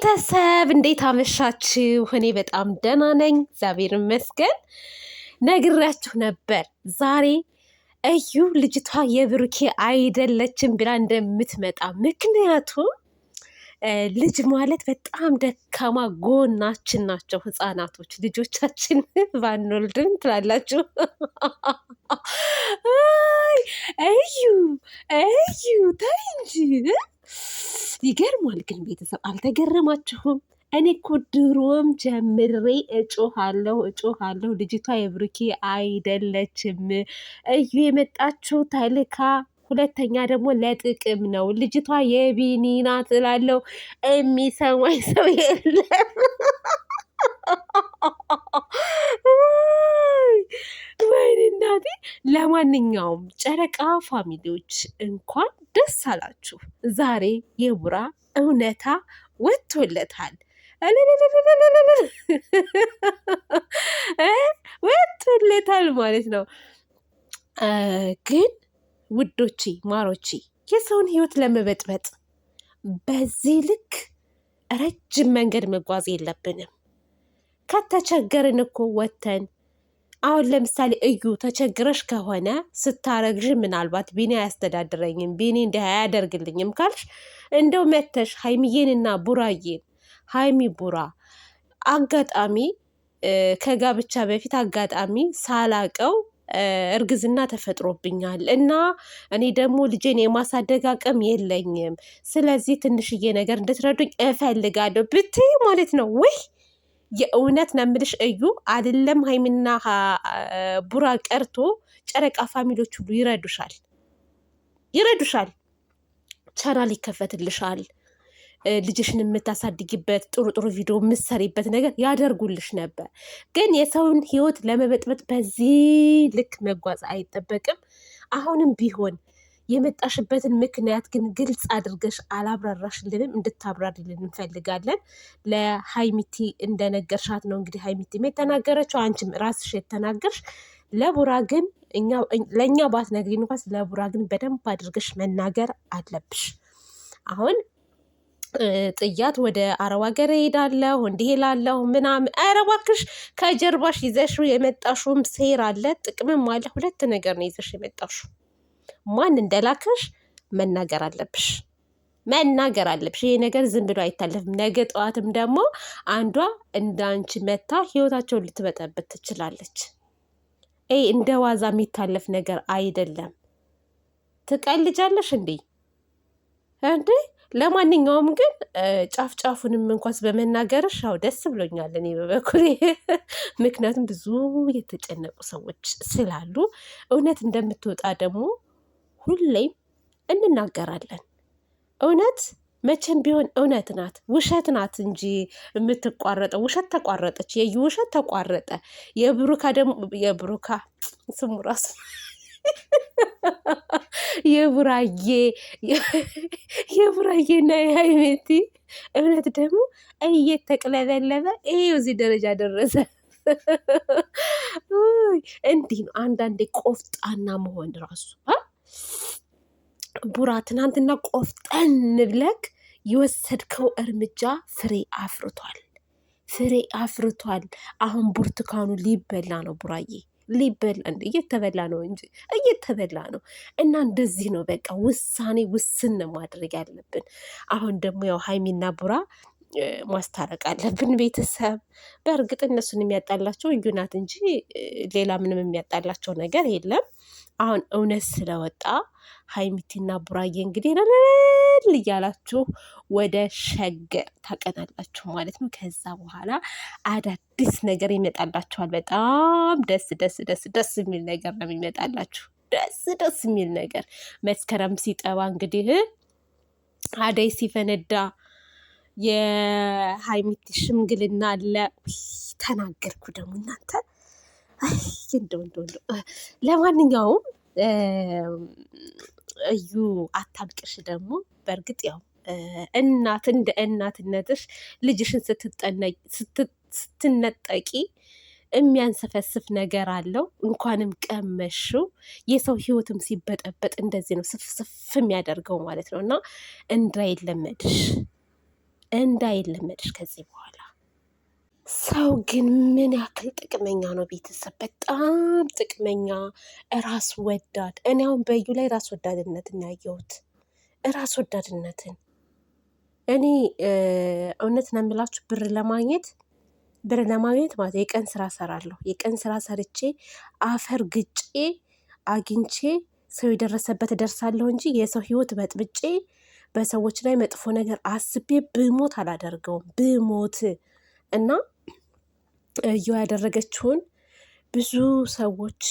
ቤተሰብ እንዴት አመሻችሁ? እኔ በጣም ደህና ነኝ፣ እግዚአብሔር ይመስገን። ነግራችሁ ነበር ዛሬ እዩ ልጅቷ የብሩኬ አይደለችም ብላ እንደምትመጣ። ምክንያቱም ልጅ ማለት በጣም ደካማ ጎናችን ናቸው። ህፃናቶች ልጆቻችን ባንወልድም ትላላችሁ። እዩ እዩ ተይ እንጂ ይገርማል። ግን ቤተሰብ አልተገረማችሁም? እኔ እኮ ድሮም ጀምሬ እጮሃለሁ ልጅቷ የብሩኬ አይደለችም። እዩ የመጣችው ተልካ፣ ሁለተኛ ደግሞ ለጥቅም ነው። ልጅቷ የቢኒ ናት እላለሁ። የሚሰማኝ ሰው የለም። ወይኔ እናቴ። ለማንኛውም ጨረቃ ፋሚሊዎች እንኳን ደስ አላችሁ። ዛሬ የቡራ እውነታ ወጥቶለታል ወጥቶለታል ማለት ነው። ግን ውዶቼ ማሮቼ የሰውን ህይወት ለመበጥበጥ በዚህ ልክ ረጅም መንገድ መጓዝ የለብንም። ከተቸገርን እኮ ወተን አሁን ለምሳሌ እዩ ተቸግረሽ ከሆነ ስታረግዥ ምናልባት ቢኒ አያስተዳድረኝም ቢኒ እንዲህ አያደርግልኝም ካልሽ እንደው መተሽ ሀይሚዬንና ቡራዬን ሀይሚ ቡራ አጋጣሚ ከጋብቻ በፊት አጋጣሚ ሳላቀው እርግዝና ተፈጥሮብኛል እና እኔ ደግሞ ልጄን የማሳደግ አቅም የለኝም፣ ስለዚህ ትንሽዬ ነገር እንድትረዱኝ እፈልጋለሁ ብትይ ማለት ነው ወይ የእውነት ነው የምልሽ እዩ አይደለም ሀይሚና ቡራ ቀርቶ ጨረቃ ፋሚሊዎች ሁሉ ይረዱሻል። ቻናል ይከፈትልሻል። ልጅሽን የምታሳድጊበት ጥሩ ቪዲዮ የምትሰሪበት ነገር ያደርጉልሽ ነበር። ግን የሰውን ህይወት ለመበጥበጥ በዚህ ልክ መጓዝ አይጠበቅም። አሁንም ቢሆን የመጣሽበትን ምክንያት ግን ግልጽ አድርገሽ አላብራራሽልንም፣ እንድታብራሪልን እንፈልጋለን። ለሀይሚቲ እንደነገርሻት ነው እንግዲህ ሀይሚቲ የተናገረችው፣ አንቺም ራስሽ የተናገርሽ። ለቡራ ግን ለእኛ ባትነግሪን እንኳን ለቡራ ግን በደንብ አድርገሽ መናገር አለብሽ። አሁን ጥያት ወደ አረብ ሀገር እሄዳለሁ እንዲህ እላለሁ ምናምን፣ ኧረ እባክሽ ከጀርባሽ ይዘሽው የመጣሽውም ሴር አለ ጥቅምም አለ። ሁለት ነገር ነው ይዘሽ የመጣሽው። ማን እንደላከሽ መናገር አለብሽ። ይሄ ነገር ዝም ብሎ አይታለፍም። ነገ ጠዋትም ደግሞ አንዷ እንዳንቺ መታ ህይወታቸውን ልትበጠበት ትችላለች። እንደ ዋዛ የሚታለፍ ነገር አይደለም። ትቀልጃለሽ እንዴ? ለማንኛውም ግን ጫፍጫፉንም እንኳስ በመናገርሽ ያው ደስ ብሎኛል እኔ በበኩሌ። ምክንያቱም ብዙ የተጨነቁ ሰዎች ስላሉ እውነት እንደምትወጣ ደግሞ ሁሌም እንናገራለን። እውነት መቼም ቢሆን እውነት ናት፣ ውሸት ናት እንጂ የምትቋረጠው። ውሸት ተቋረጠች፣ የዩ ውሸት ተቋረጠ። የብሩካ ስሙ ራሱ የቡራዬና የሀይሜቲ እውነት ደግሞ እየተቅለበለበ ይሄው እዚህ ደረጃ ደረሰ። እንዲህ ነው አንዳንዴ ቆፍጣና መሆን ራሱ። ቡራ ትናንትና ቆፍጠን ብለክ የወሰድከው እርምጃ ፍሬ አፍርቷል። አሁን ብርቱካኑ ሊበላ ነው ቡራዬ፣ ሊበላ እየተበላ ነው እንጂ እየተበላ ነው። እና እንደዚህ ነው በቃ ውስን ማድረግ ያለብን። አሁን ደግሞ ያው ሀይሚና ቡራ ማስታረቅ አለብን ቤተሰብ። በእርግጥ እነሱን የሚያጣላቸው እዩ ናት እንጂ ሌላ ምንም የሚያጣላቸው ነገር የለም። አሁን እውነት ስለወጣ ሀይሚቲና ቡራዬ እንግዲህ ለል እያላችሁ ወደ ሸገር ታቀናላችሁ ማለት ነው። ከዛ በኋላ አዳዲስ ነገር ይመጣላችኋል። በጣም ደስ የሚል ነገር ነው የሚመጣላችሁ። ደስ የሚል ነገር መስከረም ሲጠባ እንግዲህ አደይ ሲፈነዳ የሀይሚቲ ሽምግልና አለ። ተናገርኩ ደግሞ እናንተ። እንደው ለማንኛውም እዩ አታልቅሽ ደግሞ። በእርግጥ ያው እናት እንደ እናትነትሽ ልጅሽን ስትነጠቂ የሚያንሰፈስፍ ነገር አለው። እንኳንም ቀመሽው። የሰው ህይወትም ሲበጠበጥ እንደዚህ ነው ስፍስፍ የሚያደርገው ማለት ነው። እና እንዳይለመድሽ እንዳይለመድሽ ከዚህ በኋላ። ሰው ግን ምን ያክል ጥቅመኛ ነው ቤተሰብ! በጣም ጥቅመኛ፣ ራስ ወዳድ። እኔ አሁን በዩ ላይ ራስ ወዳድነትን ያየሁት፣ ራስ ወዳድነትን። እኔ እውነት ነው የምላችሁ ብር ለማግኘት ማለት የቀን ስራ ሰራለሁ። የቀን ስራ ሰርቼ አፈር ግጬ አግኝቼ ሰው የደረሰበት እደርሳለሁ እንጂ የሰው ህይወት በጥብጬ በሰዎች ላይ መጥፎ ነገር አስቤ ብሞት አላደርገውም። ብሞት እና እዩ ያደረገችውን ብዙ ሰዎች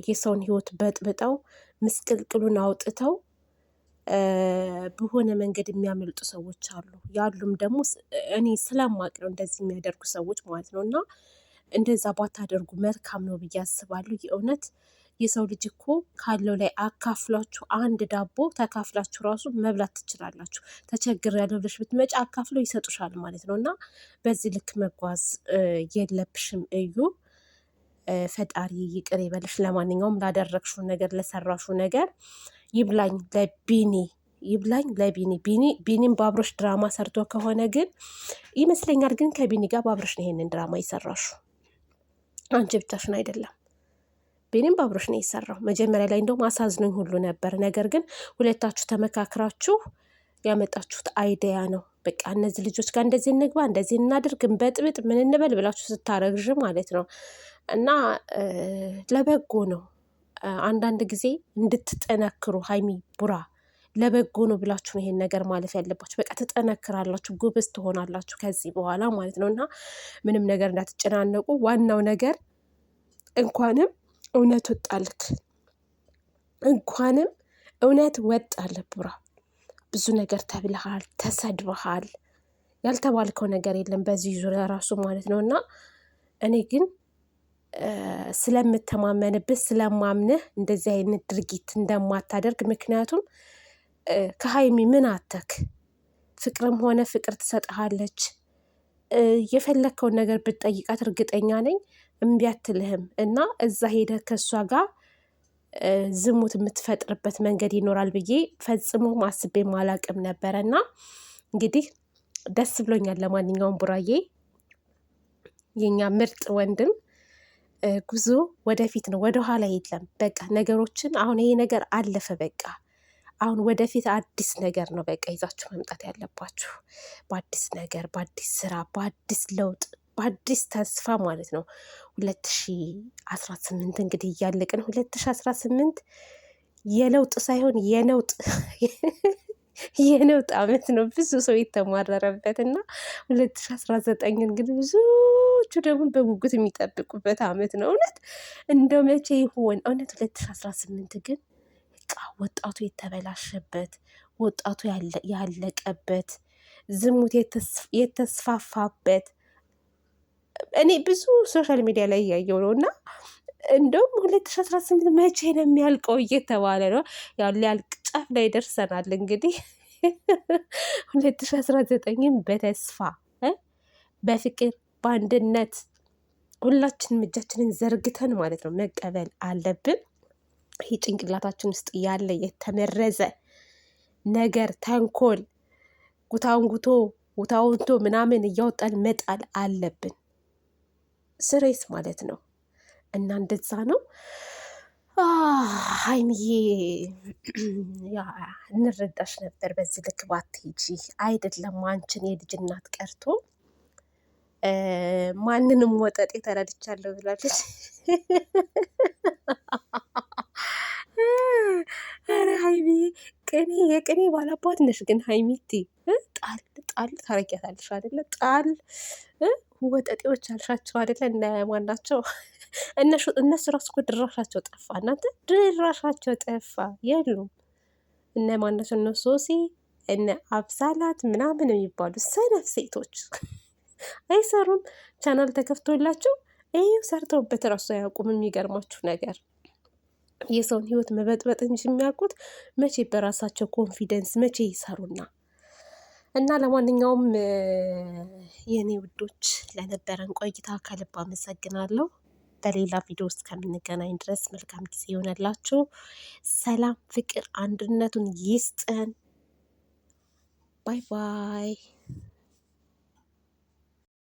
የሰውን ህይወት በጥብጠው ምስቅልቅሉን አውጥተው በሆነ መንገድ የሚያመልጡ ሰዎች አሉ። ያሉም ደግሞ እኔ ስለማቅ ነው እንደዚህ የሚያደርጉ ሰዎች ማለት ነው። እና እንደዛ ባታደርጉ መልካም ነው ብዬ አስባለሁ። የእውነት የሰው ልጅ እኮ ካለው ላይ አካፍላችሁ አንድ ዳቦ ተካፍላችሁ ራሱ መብላት ትችላላችሁ። ተቸግሬያለሁ ብለሽ ብትመጪ አካፍለው ይሰጡሻል ማለት ነው። እና በዚህ ልክ መጓዝ የለብሽም እዩ። ፈጣሪ ይቅር ይበልሽ። ለማንኛውም ላደረግሽው ነገር፣ ለሰራሽው ነገር ይብላኝ ለቢኒ፣ ይብላኝ ለቢኒ። ቢኒም በአብሮሽ ድራማ ሰርቶ ከሆነ ግን ይመስለኛል፣ ግን ከቢኒ ጋር በአብሮሽ ነው ይሄንን ድራማ ይሰራሹ፣ አንቺ ብቻሽን አይደለም። ቢኒም በአብሮሽ ነው የሰራው። መጀመሪያ ላይ እንደውም አሳዝኖኝ ሁሉ ነበር። ነገር ግን ሁለታችሁ ተመካክራችሁ ያመጣችሁት አይዲያ ነው። በቃ እነዚህ ልጆች ጋር እንደዚህ እንግባ፣ እንደዚህ እናድርግ፣ በጥብጥ ምን እንበል ብላችሁ ስታረግዥ ማለት ነው። እና ለበጎ ነው። አንዳንድ ጊዜ እንድትጠነክሩ ሀይሚ ቡራ ለበጎ ነው ብላችሁ ነው ይሄን ነገር ማለፍ ያለባችሁ። በቃ ትጠነክራላችሁ፣ ጉብዝ ትሆናላችሁ ከዚህ በኋላ ማለት ነው። እና ምንም ነገር እንዳትጨናነቁ። ዋናው ነገር እንኳንም እውነት ወጣልክ፣ እንኳንም እውነት ወጣልህ ቡራ። ብዙ ነገር ተብለሃል፣ ተሰድበሃል። ያልተባልከው ነገር የለም በዚህ ዙሪያ ራሱ ማለት ነው። እና እኔ ግን ስለምተማመንብህ ስለማምንህ እንደዚህ አይነት ድርጊት እንደማታደርግ፣ ምክንያቱም ከሀይሚ ምን አተክ? ፍቅርም ሆነ ፍቅር ትሰጥሃለች። የፈለግከውን ነገር ብትጠይቃት እርግጠኛ ነኝ እምቢ አትልህም። እና እዛ ሄደህ ከእሷ ጋር ዝሙት የምትፈጥርበት መንገድ ይኖራል ብዬ ፈጽሞ አስቤም አላቅም ነበረ። እና እንግዲህ ደስ ብሎኛል። ለማንኛውም ቡራዬ የኛ ምርጥ ወንድም ጉዞ ወደፊት ነው፣ ወደኋላ የለም። በቃ ነገሮችን አሁን ይሄ ነገር አለፈ። በቃ አሁን ወደፊት አዲስ ነገር ነው በቃ ይዛችሁ መምጣት ያለባችሁ። በአዲስ ነገር፣ በአዲስ ስራ፣ በአዲስ ለውጥ፣ በአዲስ ተስፋ ማለት ነው። 2018 እንግዲህ እያለቅን 2018 የለውጥ ሳይሆን የነውጥ አመት ነው። ብዙ ሰው የተማረረበት እና 2019 እንግዲህ ብዙዎቹ ደግሞ በጉጉት የሚጠብቁበት አመት ነው። እውነት እንደው መቼ ይሆን እውነት 2018 ግን በቃ ወጣቱ የተበላሸበት፣ ወጣቱ ያለቀበት፣ ዝሙት የተስፋፋበት እኔ ብዙ ሶሻል ሚዲያ ላይ እያየው ነው። እና እንደውም 2018 መቼ ነው የሚያልቀው እየተባለ ነው። ያው ሊያልቅ ጫፍ ላይ ደርሰናል። እንግዲህ 2019ን በተስፋ በፍቅር በአንድነት ሁላችንም እጃችንን ዘርግተን ማለት ነው መቀበል አለብን። ይህ ጭንቅላታችን ውስጥ ያለ የተመረዘ ነገር፣ ተንኮል፣ ጉታውንቶ ምናምን እያወጣን መጣል አለብን። ስሬስ ማለት ነው። እና እንደዛ ነው። ሀይሚዬ ያ እንረዳሽ ነበር በዚህ ልክ ባትሄጂ። አይደለም አንቺን የልጅ እናት ቀርቶ ማንንም ወጠጤ ተረድቻለሁ ብላለች። ኧረ ሀይሚዬ የቅኔ ባላባት ነሽ ግን ሀይሚቲ። ጣል ጣል ታረጊያታለሽ አይደለ? ጣል ወጠጤዎች አልሻቸው አይደለ? እነ ማናቸው እነሱ ራሱ እኮ ድራሻቸው ጠፋ። እናንተ ድራሻቸው ጠፋ፣ የሉም። እነ ማናቸው? እነ ሶሲ እነ አብሳላት ምናምን የሚባሉ ሰነፍ ሴቶች አይሰሩም። ቻናል ተከፍቶላቸው ይህ ሰርተውበት ራሱ አያውቁም። የሚገርማችሁ ነገር የሰውን ህይወት መበጥበጥ እንጂ የሚያውቁት መቼ በራሳቸው ኮንፊደንስ መቼ ይሰሩና። እና ለማንኛውም የእኔ ውዶች ለነበረን ቆይታ ከልብ አመሰግናለሁ። በሌላ ቪዲዮ ውስጥ ከምንገናኝ ድረስ መልካም ጊዜ ይሆነላችሁ። ሰላም፣ ፍቅር፣ አንድነቱን ይስጠን። ባይ ባይ።